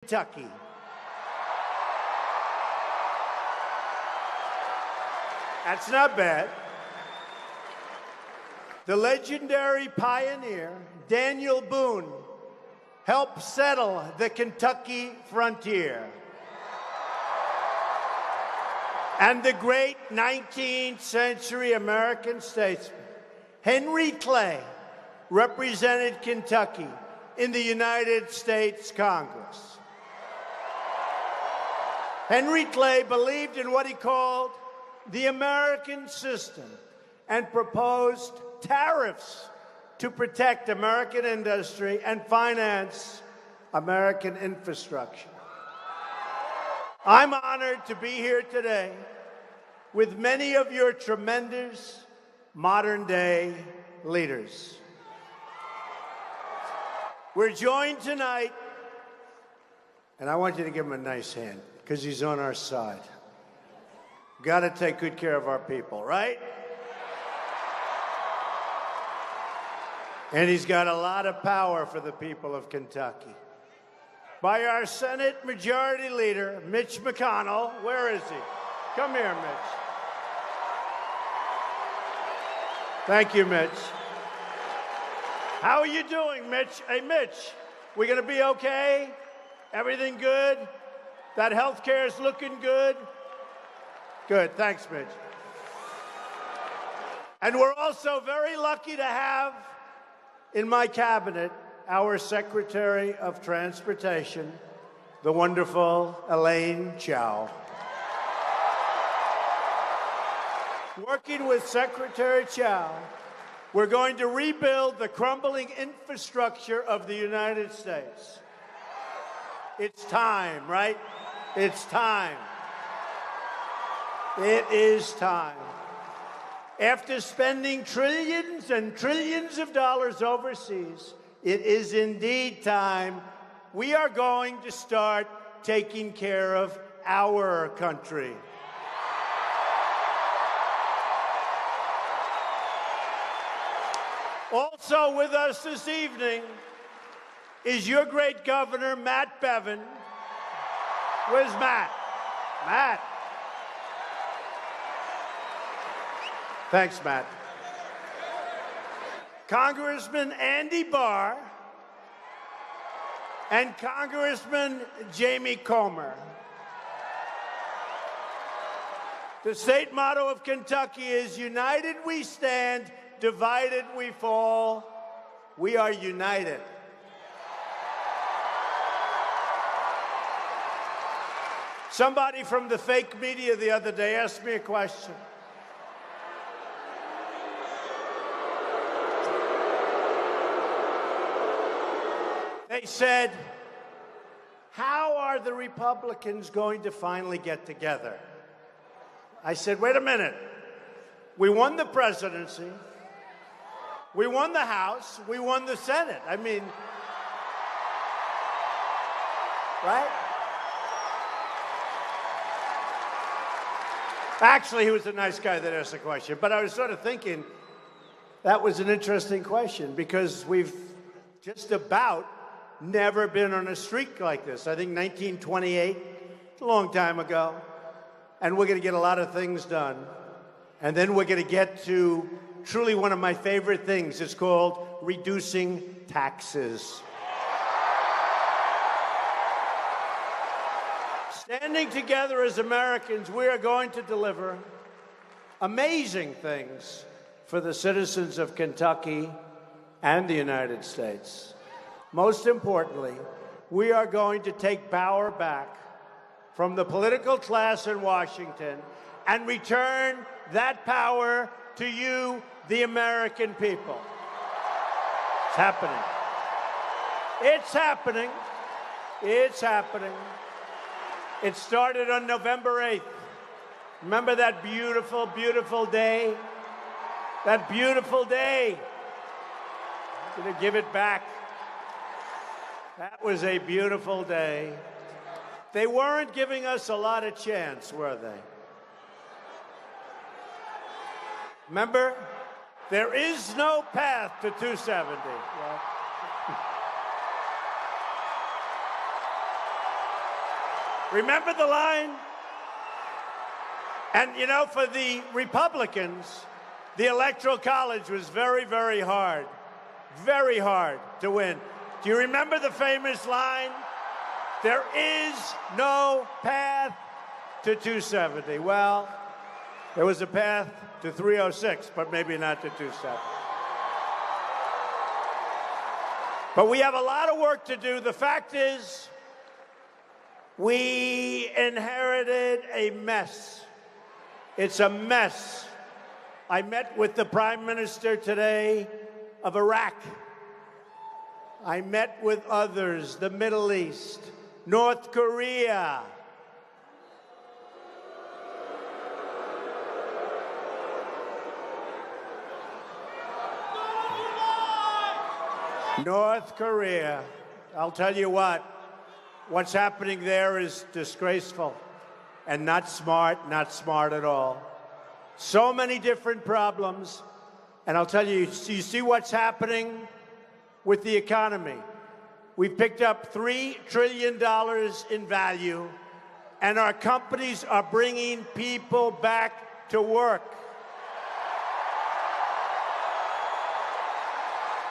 Kentucky. That's not bad. The legendary pioneer, Daniel Boone, helped settle the Kentucky frontier. And the great 19th century American statesman, Henry Clay, represented Kentucky in the United States Congress. Henry Clay believed in what he called the American system and proposed tariffs to protect American industry and finance American infrastructure. I'm honored to be here today with many of your tremendous modern-day leaders. We're joined tonight, and I want you to give him a nice hand, because he's on our side. Got to take good care of our people, right? And he's got a lot of power for the people of Kentucky. By our Senate Majority Leader, Mitch McConnell. Where is he? Come here, Mitch. Thank you, Mitch. How are you doing, Mitch? Hey, Mitch, we gonna be okay? Everything good? That health care is looking good? Good, thanks, Mitch. And we're also very lucky to have in my cabinet our Secretary of Transportation, the wonderful Elaine Chao. Working with Secretary Chao, we're going to rebuild the crumbling infrastructure of the United States. It's time, right? It's time. It is time. After spending trillions and trillions of dollars overseas, it is indeed time. We are going to start taking care of our country. Also with us this evening is your great governor, Matt Bevin. Where's Matt? Matt. Thanks, Matt. Congressman Andy Barr and Congressman Jamie Comer. The state motto of Kentucky is united we stand, divided we fall. We are united. Somebody from the fake media the other day asked me a question. They said, how are the Republicans going to finally get together? I said, wait a minute. We won the presidency. We won the House. We won the Senate. I mean, right? Actually, he was a nice guy that asked the question, but I was sort of thinking that was an interesting question because we've just about never been on a streak like this. I think 1928, a long time ago, and we're going to get a lot of things done. And then we're going to get to truly one of my favorite things. It's called reducing taxes. Standing together as Americans, we are going to deliver amazing things for the citizens of Kentucky and the United States. Most importantly, we are going to take power back from the political class in Washington and return that power to you, the American people. It's happening. It's happening. It's happening. It started on November 8th. Remember that beautiful, beautiful day? That beautiful day. I'm going to give it back. That was a beautiful day. They weren't giving us a lot of chance, were they? Remember, there is no path to 270. Right? Remember the line? And, you know, for the Republicans, the Electoral College was very, very hard to win. Do you remember the famous line? There is no path to 270. Well, there was a path to 306, but maybe not to 270. But we have a lot of work to do. The fact is, we inherited a mess. It's a mess. I met with the Prime Minister today of Iraq. I met with others, the Middle East, North Korea. North Korea. I'll tell you what's happening there is disgraceful and not smart at all. So many different problems. And I'll tell you, you see what's happening with the economy. We've picked up $3 trillion in value, and our companies are bringing people back to work.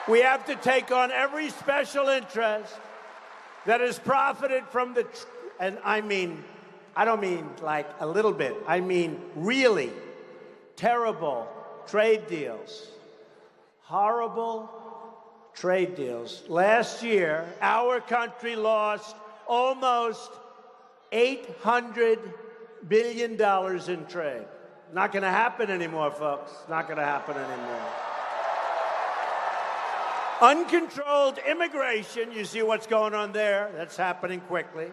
We have to take on every special interest that has profited from and I don't mean like a little bit, I mean really terrible trade deals, horrible trade deals. Last year, our country lost almost $800 billion in trade. Not going to happen anymore, folks. Not going to happen anymore. Uncontrolled immigration, you see what's going on there. That's happening quickly.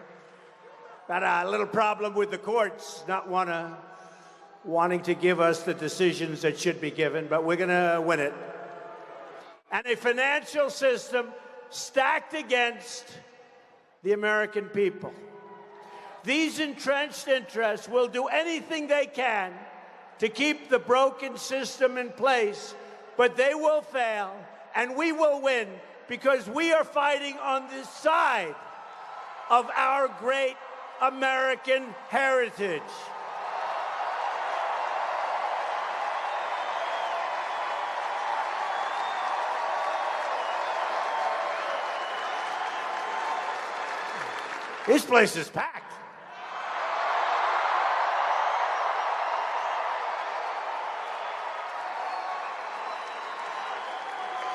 Got a little problem with the courts not wanting to give us the decisions that should be given, but we're going to win it. And a financial system stacked against the American people. These entrenched interests will do anything they can to keep the broken system in place, but they will fail. And we will win because we are fighting on this side of our great American heritage. This place is packed.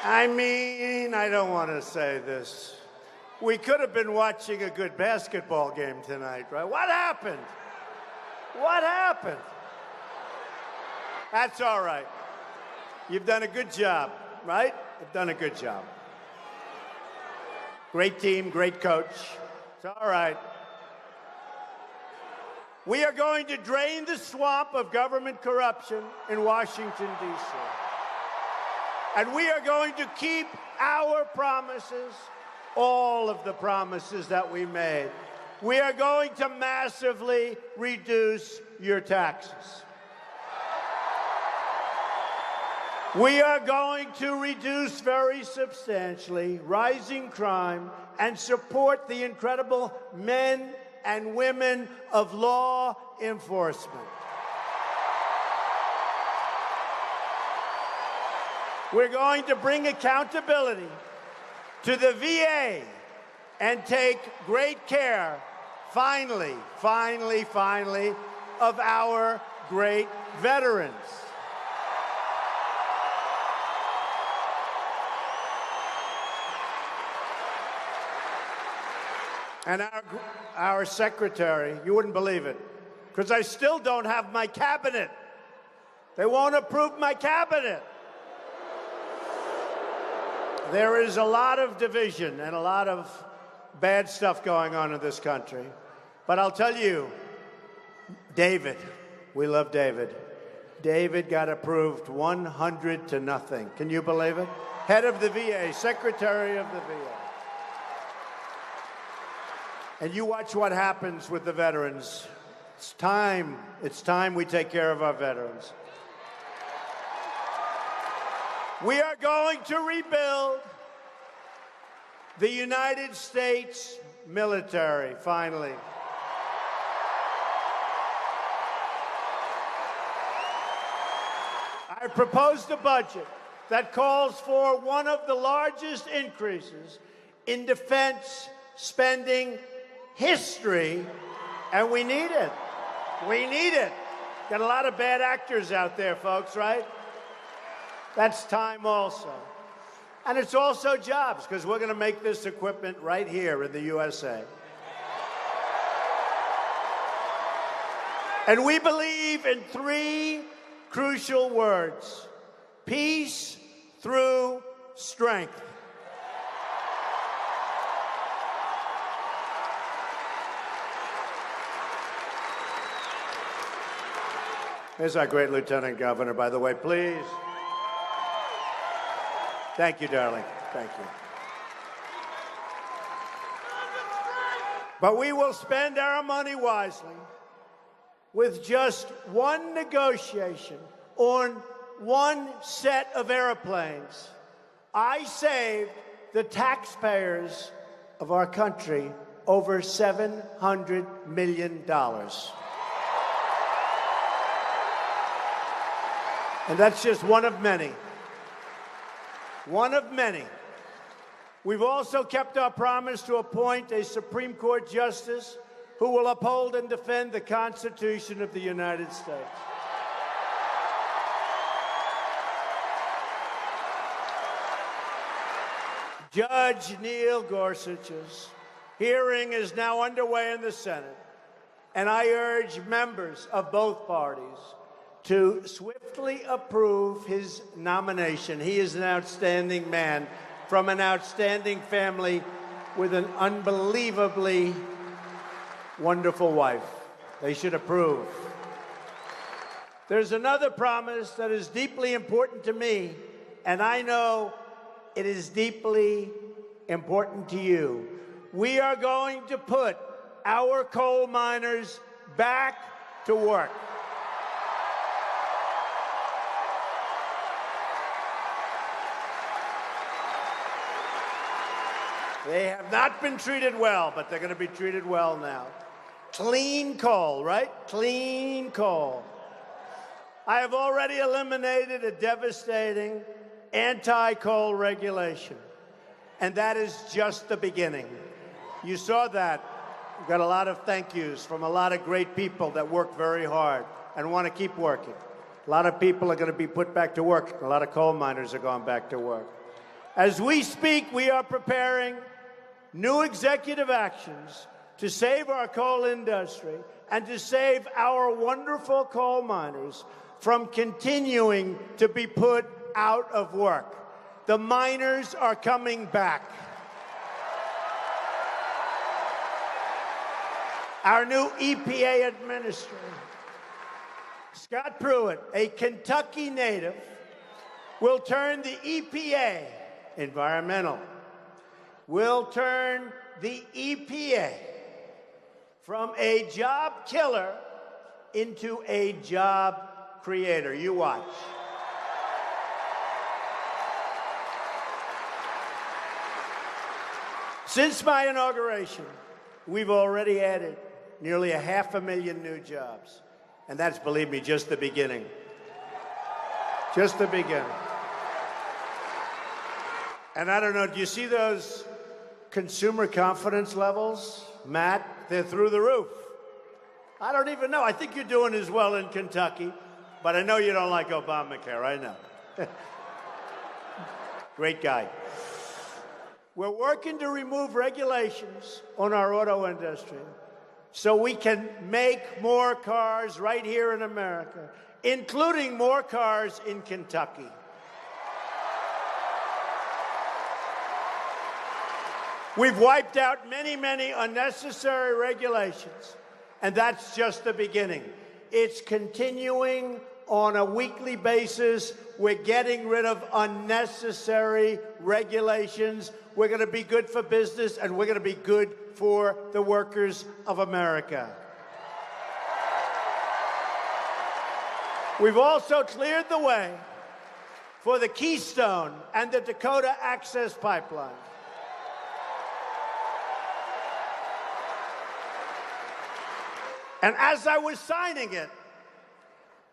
I don't want to say this. We could have been watching a good basketball game tonight, right? What happened? What happened? That's all right. You've done a good job, right? You've done a good job. Great team, great coach. It's all right. We are going to drain the swamp of government corruption in Washington, D.C. And we are going to keep our promises, all of the promises that we made. We are going to massively reduce your taxes. We are going to reduce very substantially rising crime and support the incredible men and women of law enforcement. We're going to bring accountability to the VA and take great care, finally, of our great veterans. And our secretary, you wouldn't believe it, because I still don't have my cabinet. They won't approve my cabinet. There is a lot of division and a lot of bad stuff going on in this country. But I'll tell you, David, we love David. David got approved 100-0. Can you believe it? Head of the VA, Secretary of the VA. And you watch what happens with the veterans. It's time we take care of our veterans. We are going to rebuild the United States military, finally. I proposed a budget that calls for one of the largest increases in defense spending history, and we need it. We need it. Got a lot of bad actors out there, folks, right? That's time also. And it's also jobs, because we're going to make this equipment right here in the USA. And we believe in three crucial words: peace through strength. Here's our great Lieutenant Governor, by the way, please. Thank you, darling. Thank you. But we will spend our money wisely with just one negotiation on one set of airplanes. I saved the taxpayers of our country over $700 million. And that's just one of many. One of many. We've also kept our promise to appoint a Supreme Court justice who will uphold and defend the Constitution of the United States. Judge Neil Gorsuch's hearing is now underway in the Senate, and I urge members of both parties to swiftly approve his nomination. He is an outstanding man from an outstanding family with an unbelievably wonderful wife. They should approve. There's another promise that is deeply important to me, and I know it is deeply important to you. We are going to put our coal miners back to work. They have not been treated well, but they're going to be treated well now. Clean coal, right? Clean coal. I have already eliminated a devastating anti-coal regulation, and that is just the beginning. You saw that. We got a lot of thank yous from a lot of great people that work very hard and want to keep working. A lot of people are going to be put back to work. A lot of coal miners are going back to work. As we speak, we are preparing new executive actions to save our coal industry and to save our wonderful coal miners from continuing to be put out of work. The miners are coming back. Our new EPA administrator, Scott Pruitt, a Kentucky native, will turn the EPA, environmental, will turn the EPA from a job killer into a job creator. You watch. Since my inauguration, we've already added nearly 500,000 new jobs. And that's, believe me, just the beginning. Just the beginning. And I don't know, do you see those consumer confidence levels, Matt? They're through the roof. I don't even know. I think you're doing as well in Kentucky, but I know you don't like Obamacare. I know. Great guy. We're working to remove regulations on our auto industry so we can make more cars right here in America, including more cars in Kentucky. We've wiped out many, many unnecessary regulations, and that's just the beginning. It's continuing on a weekly basis. We're getting rid of unnecessary regulations. We're going to be good for business, and we're going to be good for the workers of America. We've also cleared the way for the Keystone and the Dakota Access Pipeline. And as I was signing it,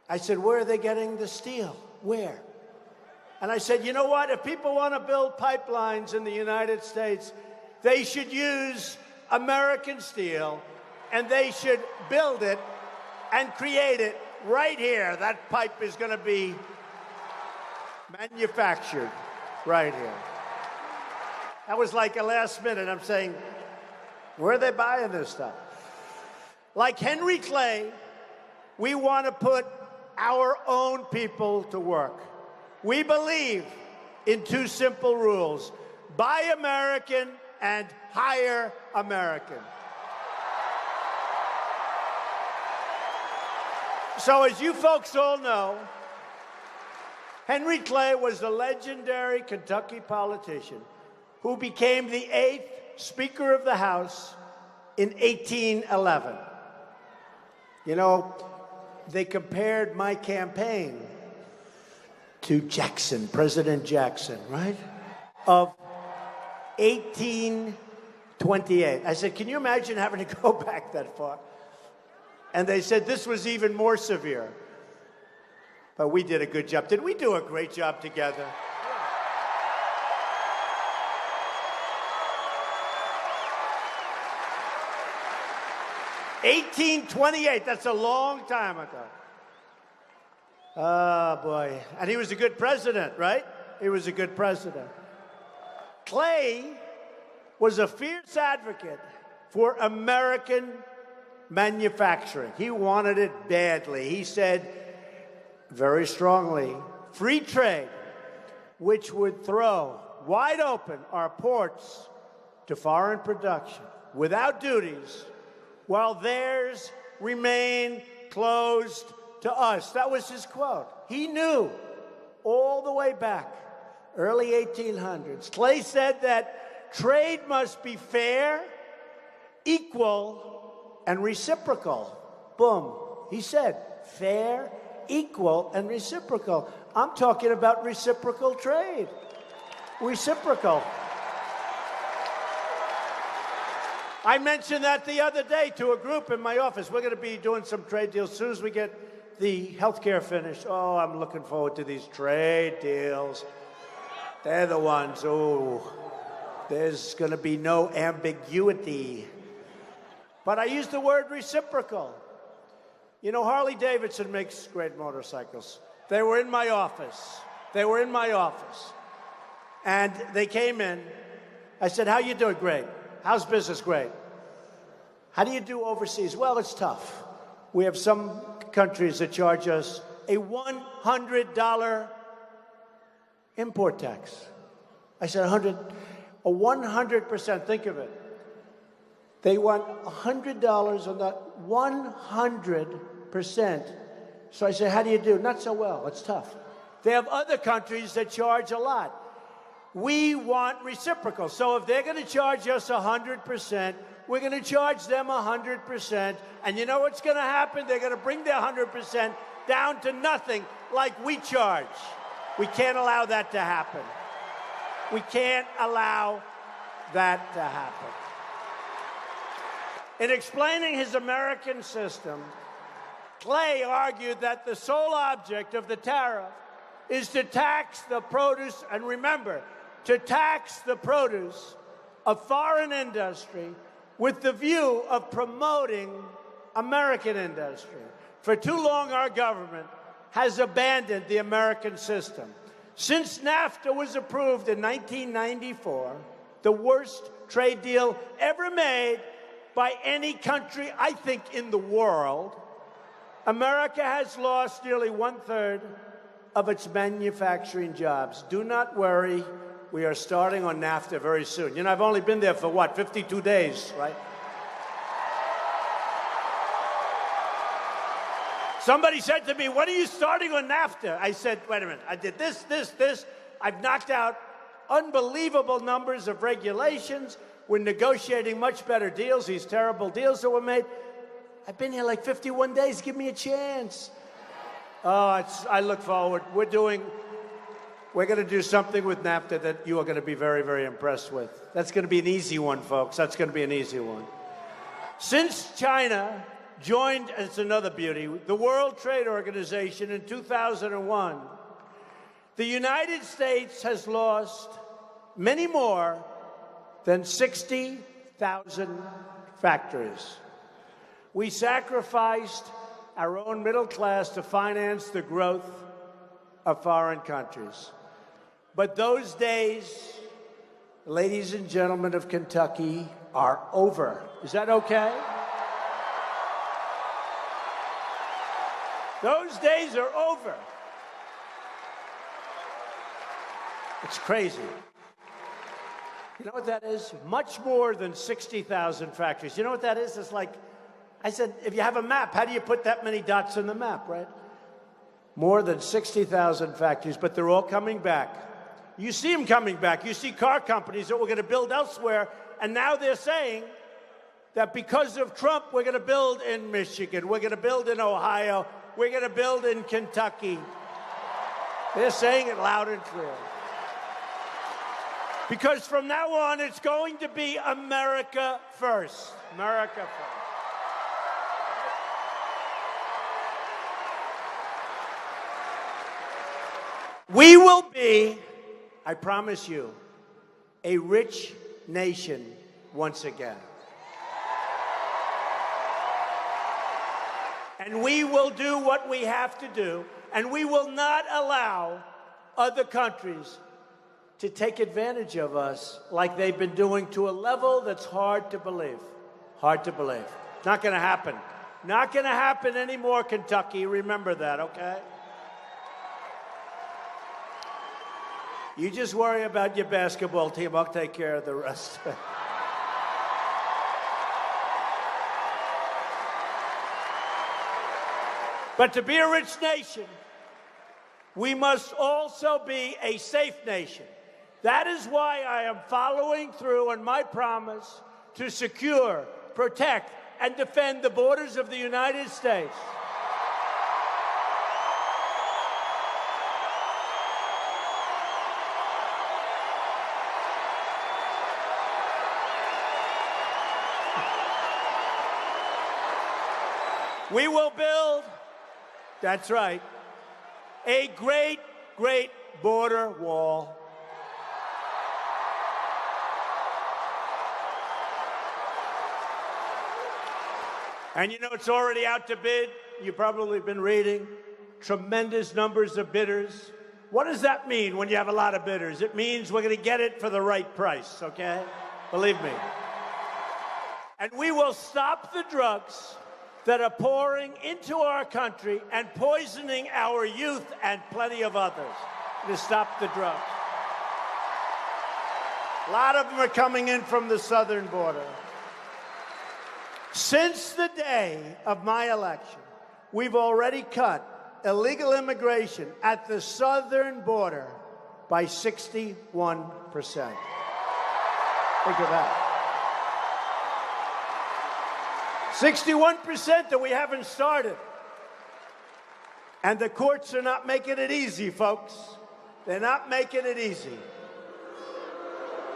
I said, where are they getting the steel? where? And I said, you know what? If people want to build pipelines in the United States, they should use American steel, and they should build it and create it right here. That pipe is going to be manufactured right here. That was like a last minute. I'm saying, where are they buying this stuff? Like Henry Clay, we want to put our own people to work. We believe in two simple rules: buy American and hire American. So as you folks all know, Henry Clay was the legendary Kentucky politician who became the 8th Speaker of the House in 1811. You know, they compared my campaign to Jackson, President Jackson, right? Of 1828. I said, can you imagine having to go back that far? And they said this was even more severe. But we did a good job. Did we do a great job together? 1828, that's a long time ago. Oh, boy. And he was a good president, right? He was a good president. Clay was a fierce advocate for American manufacturing. He wanted it badly. He said very strongly, free trade, which would throw wide open our ports to foreign production without duties, while theirs remain closed to us. That was his quote. He knew all the way back, early 1800s. Clay said that trade must be fair, equal, and reciprocal. Boom. He said fair, equal, and reciprocal. I'm talking about reciprocal trade. Reciprocal. I mentioned that the other day to a group in my office. We're going to be doing some trade deals as soon as we get the health care finished. Oh, I'm looking forward to these trade deals. They're the ones, there's going to be no ambiguity. But I use the word reciprocal. You know, Harley Davidson makes great motorcycles. They were in my office. And they came in. I said, how you doing? Great. How's business? Great. How do you do overseas? Well, it's tough. We have some countries that charge us a $100 import tax. I said, 100%. Think of it. They want $100 on that 100%. So I said, how do you do? Not so well. It's tough. They have other countries that charge a lot. We want reciprocal. So if they're going to charge us 100%, we're going to charge them 100%. And you know what's going to happen? They're going to bring their 100% down to nothing like we charge. We can't allow that to happen. We can't allow that to happen. In explaining his American system, Clay argued that the sole object of the tariff is to tax the produce, and remember, to tax the produce of foreign industry with the view of promoting American industry. For too long, our government has abandoned the American system. Since NAFTA was approved in 1994, the worst trade deal ever made by any country, I think, in the world, America has lost nearly 1/3 of its manufacturing jobs. Do not worry. We are starting on NAFTA very soon. You know, I've only been there for, 52 days, right? Somebody said to me, when are you starting on NAFTA? I said, wait a minute. I did this. I've knocked out unbelievable numbers of regulations. We're negotiating much better deals, these terrible deals that were made. I've been here like 51 days. Give me a chance. Oh, I look forward. We're going to do something with NAFTA that you are going to be very, very impressed with. That's going to be an easy one, folks. That's going to be an easy one. Since China joined, it's another beauty, the World Trade Organization in 2001, The United States has lost many more than 60,000 factories. We sacrificed our own middle class to finance the growth of foreign countries. But those days, ladies and gentlemen of Kentucky, are over. Is that okay? Those days are over. It's crazy. You know what that is? Much more than 60,000 factories. You know what that is? It's like, I said, if you have a map, how do you put that many dots in the map, right? More than 60,000 factories, but they're all coming back. You see them coming back. You see car companies that we're going to build elsewhere, and now they're saying that because of Trump, we're going to build in Michigan, we're going to build in Ohio, we're going to build in Kentucky. They're saying it loud and clear. Because from now on, it's going to be America first. America first. We will be, I promise you, a rich nation once again. And we will do what we have to do, and we will not allow other countries to take advantage of us like they've been doing to a level that's hard to believe. Hard to believe. Not going to happen. Not going to happen anymore, Kentucky. Remember that, okay? You just worry about your basketball team. I'll take care of the rest. But to be a rich nation, we must also be a safe nation. That is why I am following through on my promise to secure, protect, and defend the borders of the United States. We will build, that's right, a great, great border wall. And you know, it's already out to bid. You've probably been reading tremendous numbers of bidders. What does that mean when you have a lot of bidders? It means we're going to get it for the right price, okay? Believe me. And we will stop the drugs that are pouring into our country and poisoning our youth and plenty of others. To stop the drugs. A lot of them are coming in from the southern border. Since the day of my election, we've already cut illegal immigration at the southern border by 61%. Think of that. 61% that we haven't started. And the courts are not making it easy, folks. They're not making it easy.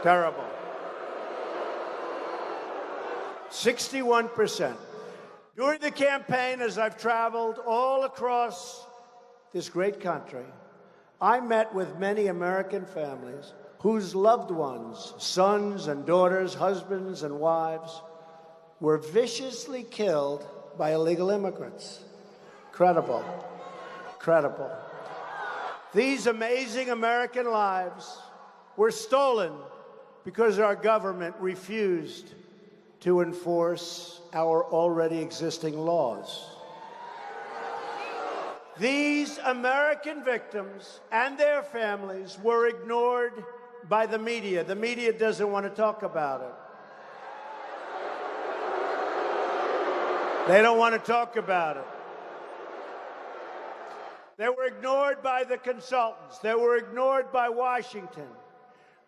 Terrible. 61%. During the campaign, as I've traveled all across this great country, I met with many American families whose loved ones, sons and daughters, husbands and wives, were viciously killed by illegal immigrants. Incredible. Incredible. These amazing American lives were stolen because our government refused to enforce our already existing laws. These American victims and their families were ignored by the media. The media doesn't want to talk about it. They don't want to talk about it. They were ignored by the consultants. They were ignored by Washington.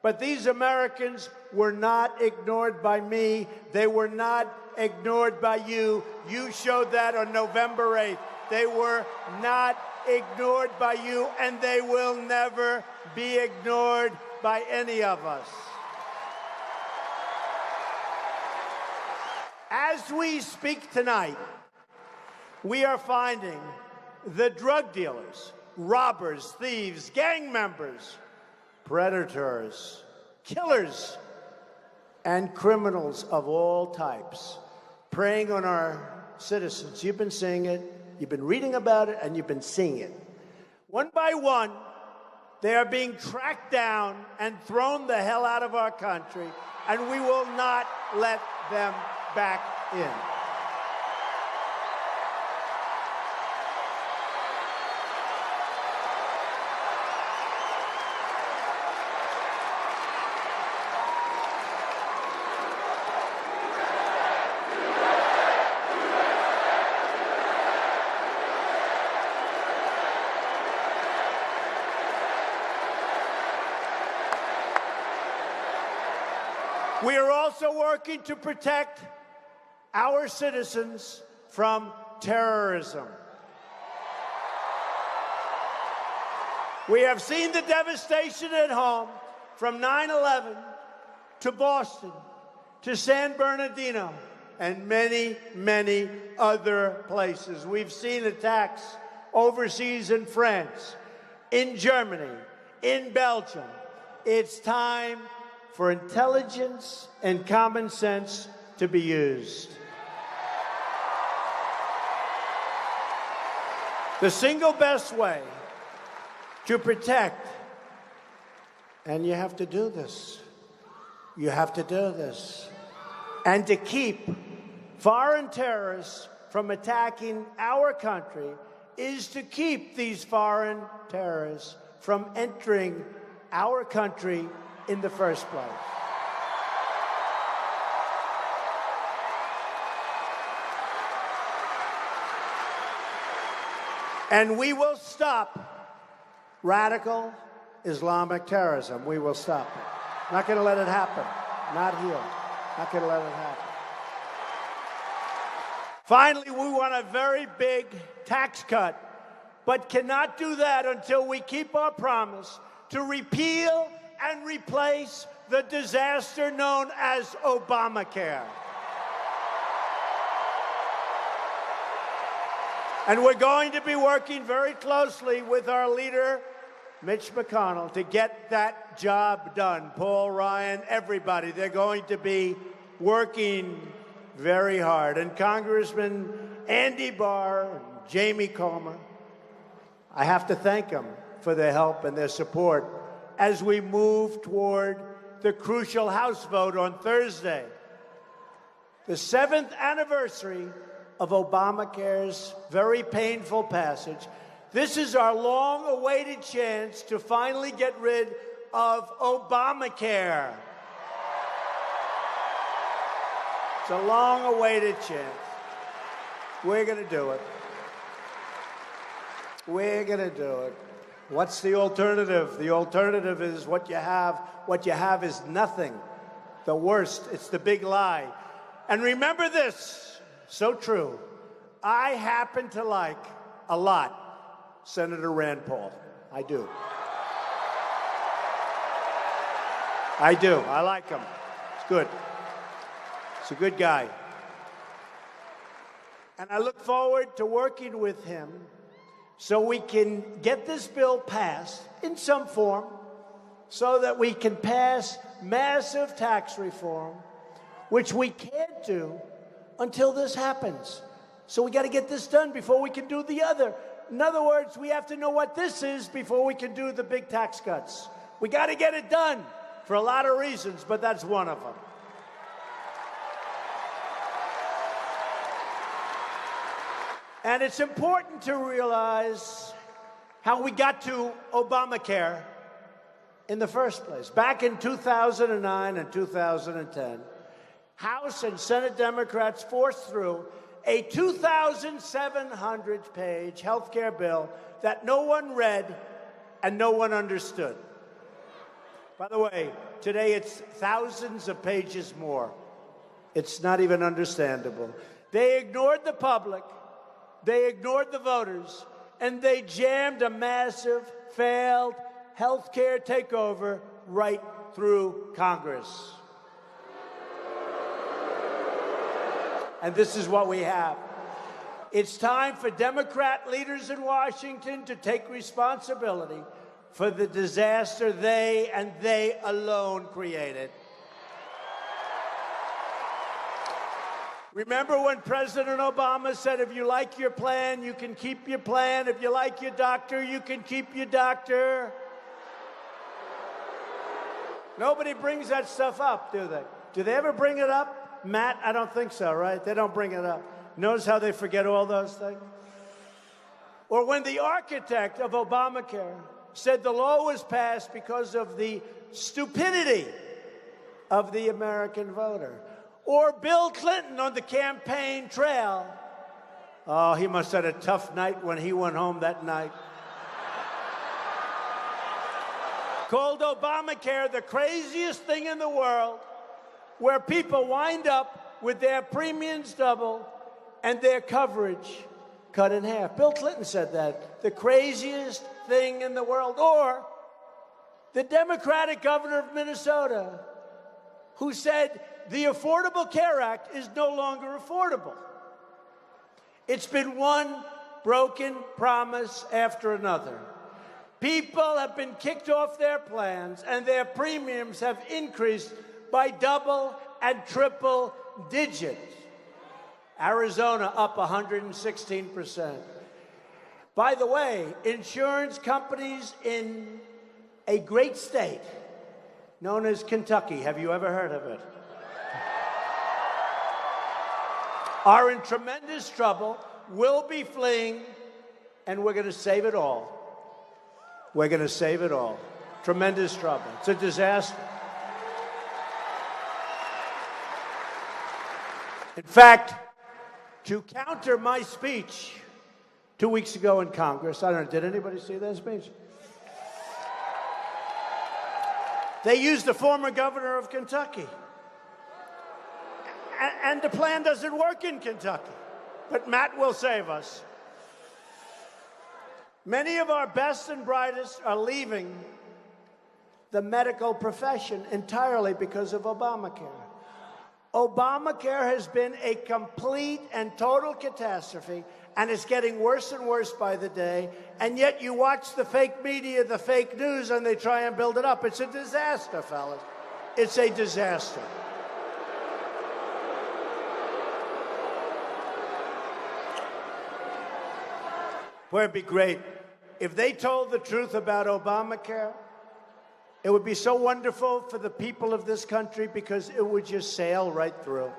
But these Americans were not ignored by me. They were not ignored by you. You showed that on November 8th. They were not ignored by you, and they will never be ignored by any of us. As we speak tonight, we are finding the drug dealers robbers, thieves, gang members, predators, killers, and criminals of all types, preying on our citizens. You've been seeing it, you've been reading about it, and you've been seeing it. One by one, they are being tracked down and thrown the hell out of our country, and we will not let them back in. We are also working to protect our citizens from terrorism. We have seen the devastation at home, from 9/11 to Boston to San Bernardino and many, many other places. We've seen attacks overseas in France, in Germany, in Belgium. It's time for intelligence and common sense to be used. The single best way to protect, and you have to do this, and to keep foreign terrorists from attacking our country is to keep these foreign terrorists from entering our country in the first place. And we will stop radical Islamic terrorism. We will stop it. Not going to let it happen. Not here. Not going to let it happen. Finally, we want a very big tax cut, but cannot do that until we keep our promise to repeal and replace the disaster known as Obamacare. And we're going to be working very closely with our leader, Mitch McConnell, to get that job done. Paul Ryan, everybody, they're going to be working very hard. And Congressman Andy Barr and Jamie Comer, I have to thank them for their help and their support as we move toward the crucial House vote on Thursday, the 7th anniversary of Obamacare's very painful passage. This is our long-awaited chance to finally get rid of Obamacare. It's a long-awaited chance. We're going to do it. We're going to do it. What's the alternative? The alternative is what you have. What you have is nothing. The worst, it's the big lie. And remember this, so true. I happen to like a lot Senator Rand Paul. I do. I do. I like him. It's good. He's a good guy. And I look forward to working with him so we can get this bill passed in some form so that we can pass massive tax reform, which we can't do until this happens. So we got to get this done before we can do the other. In other words, we have to know what this is before we can do the big tax cuts. We got to get it done for a lot of reasons, but that's one of them. And it's important to realize how we got to Obamacare in the first place. Back in 2009 and 2010, House and Senate Democrats forced through a 2,700-page health care bill that no one read and no one understood. By the way, today it's thousands of pages more. It's not even understandable. They ignored the public. They ignored the voters, and they jammed a massive, failed health care takeover right through Congress. And this is what we have. It's time for Democrat leaders in Washington to take responsibility for the disaster they and they alone created. Remember when President Obama said, if you like your plan, you can keep your plan. If you like your doctor, you can keep your doctor. Nobody brings that stuff up, do they? Do they ever bring it up? Matt, I don't think so, right? They don't bring it up. Notice how they forget all those things? Or when the architect of Obamacare said the law was passed because of the stupidity of the American voter. Or Bill Clinton on the campaign trail. Oh, he must have had a tough night when he went home that night. Called Obamacare the craziest thing in the world, where people wind up with their premiums double and their coverage cut in half. Bill Clinton said that, the craziest thing in the world. Or the Democratic governor of Minnesota, who said the Affordable Care Act is no longer affordable. It's been one broken promise after another. People have been kicked off their plans, and their premiums have increased by double and triple digits. Arizona up 116%. By the way, insurance companies in a great state known as Kentucky, have you ever heard of it? Are in tremendous trouble, will be fleeing, and we're going to save it all. We're going to save it all. Tremendous trouble. It's a disaster. In fact, to counter my speech 2 weeks ago in Congress, I don't know, did anybody see that speech? They used the former governor of Kentucky. And the plan doesn't work in Kentucky. But Matt will save us. Many of our best and brightest are leaving the medical profession entirely because of Obamacare. Obamacare has been a complete and total catastrophe, and it's getting worse and worse by the day. And yet you watch the fake media, the fake news, and they try and build it up. It's a disaster, fellas. It's a disaster. Boy, it'd be great if they told the truth about Obamacare. It would be so wonderful for the people of this country because it would just sail right through.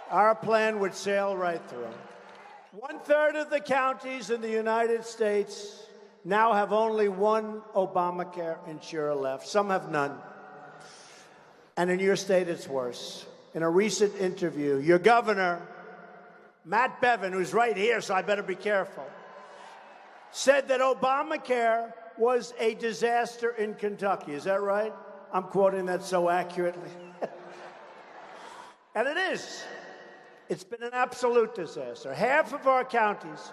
Our plan would sail right through. 1/3 of the counties in the United States now have only one Obamacare insurer left. Some have none. And in your state, it's worse. In a recent interview, your governor, Matt Bevin, who's right here, so I better be careful, said that Obamacare was a disaster in Kentucky. Is that right? I'm quoting that so accurately. And it is. It's been an absolute disaster. Half of our counties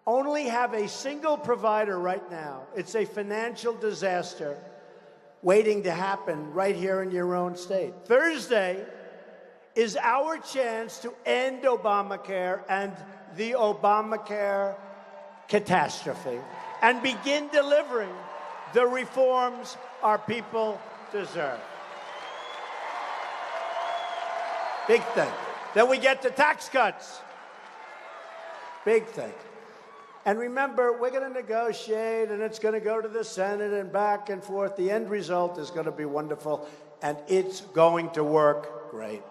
only have a single provider right now. It's a financial disaster waiting to happen right here in your own state. Thursday is our chance to end Obamacare and the Obamacare catastrophe and begin delivering the reforms our people deserve. Big thing. Then we get the tax cuts. Big thing. And remember, we're going to negotiate, and it's going to go to the Senate and back and forth. The end result is going to be wonderful, and it's going to work great.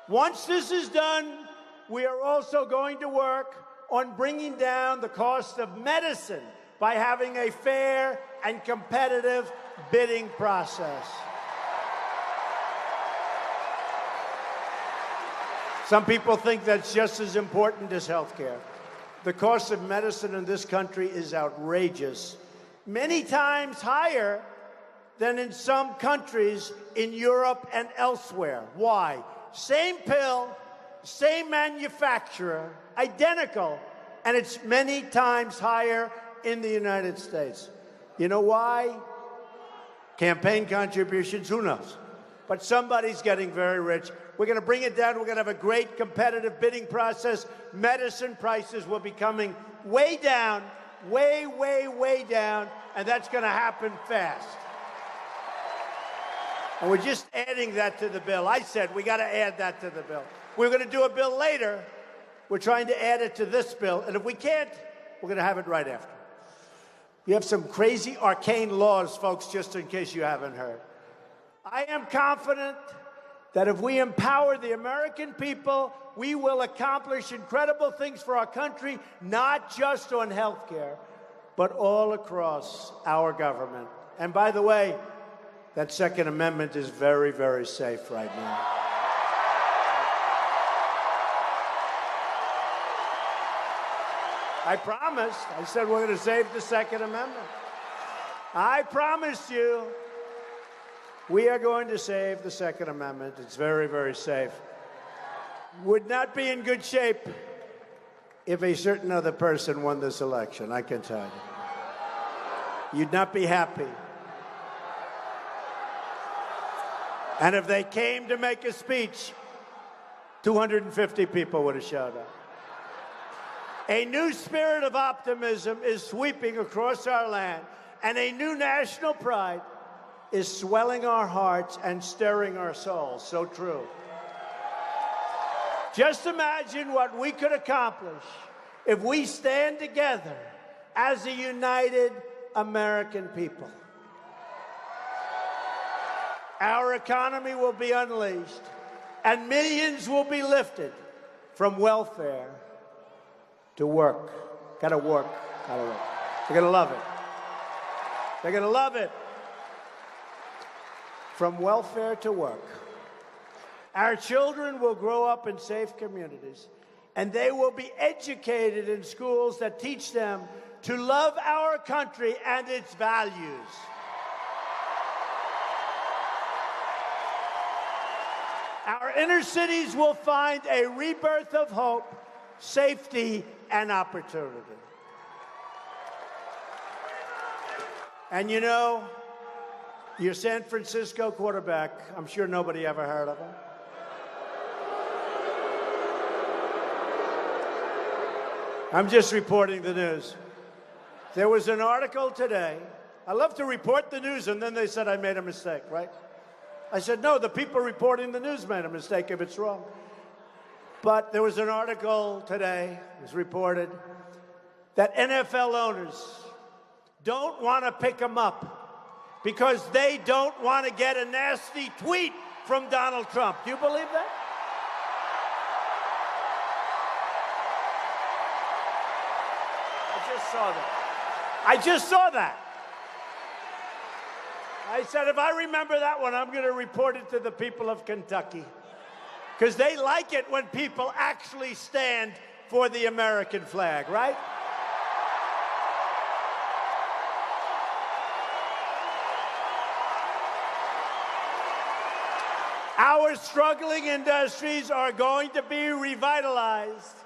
Once this is done, we are also going to work on bringing down the cost of medicine by having a fair and competitive bidding process. Some people think that's just as important as health care. The cost of medicine in this country is outrageous, many times higher than in some countries in Europe and elsewhere. Why? Same pill, same manufacturer, identical, and it's many times higher in the United States. You know why? Campaign contributions, who knows? But somebody's getting very rich. We're going to bring it down. We're going to have a great competitive bidding process. Medicine prices will be coming way down, way, way, way down, and that's going to happen fast. And we're just adding that to the bill. I said we got to add that to the bill. We're going to do a bill later. We're trying to add it to this bill, and if we can't, we're going to have it right after. You have some crazy arcane laws, folks, just in case you haven't heard. I am confident that if we empower the American people, we will accomplish incredible things for our country, not just on health care, but all across our government. And by the way, that Second Amendment is very, very safe right now. I promised. I said we're going to save the Second Amendment. I promised you we are going to save the Second Amendment. It's very, very safe. Would not be in good shape if a certain other person won this election, I can tell you. You'd not be happy. And if they came to make a speech, 250 people would have showed up. A new spirit of optimism is sweeping across our land, and a new national pride is swelling our hearts and stirring our souls. So true. Just imagine what we could accomplish if we stand together as a united American people. Our economy will be unleashed, and millions will be lifted from welfare to work. Gotta work, gotta work. They're gonna love it. They're gonna love it. From welfare to work. Our children will grow up in safe communities, and they will be educated in schools that teach them to love our country and its values. Our inner cities will find a rebirth of hope, safety, and opportunity. And you know, your San Francisco quarterback, I'm sure nobody ever heard of him. I'm just reporting the news. There was an article today. I love to report the news, and then they said I made a mistake, right? I said, no, the people reporting the news made a mistake if it's wrong. But there was an article today, it was reported, that NFL owners don't want to pick them up because they don't want to get a nasty tweet from Donald Trump. Do you believe that? I just saw that. I said, if I remember that one, I'm going to report it to the people of Kentucky. Because they like it when people actually stand for the American flag, right? Our struggling industries are going to be revitalized,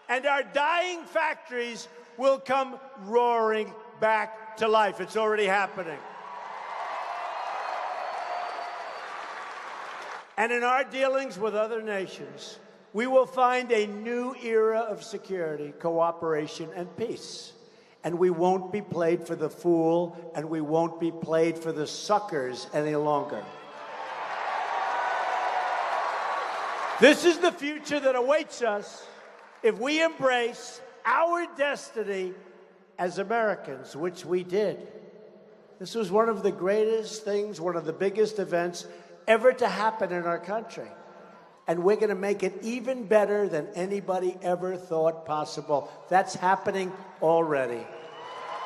and our dying factories will come roaring back to life. It's already happening. And in our dealings with other nations, we will find a new era of security, cooperation, and peace. And we won't be played for the fool, and we won't be played for the suckers any longer. This is the future that awaits us if we embrace our destiny as Americans, which we did. This was one of the greatest things, one of the biggest events ever to happen in our country. And we're going to make it even better than anybody ever thought possible. That's happening already.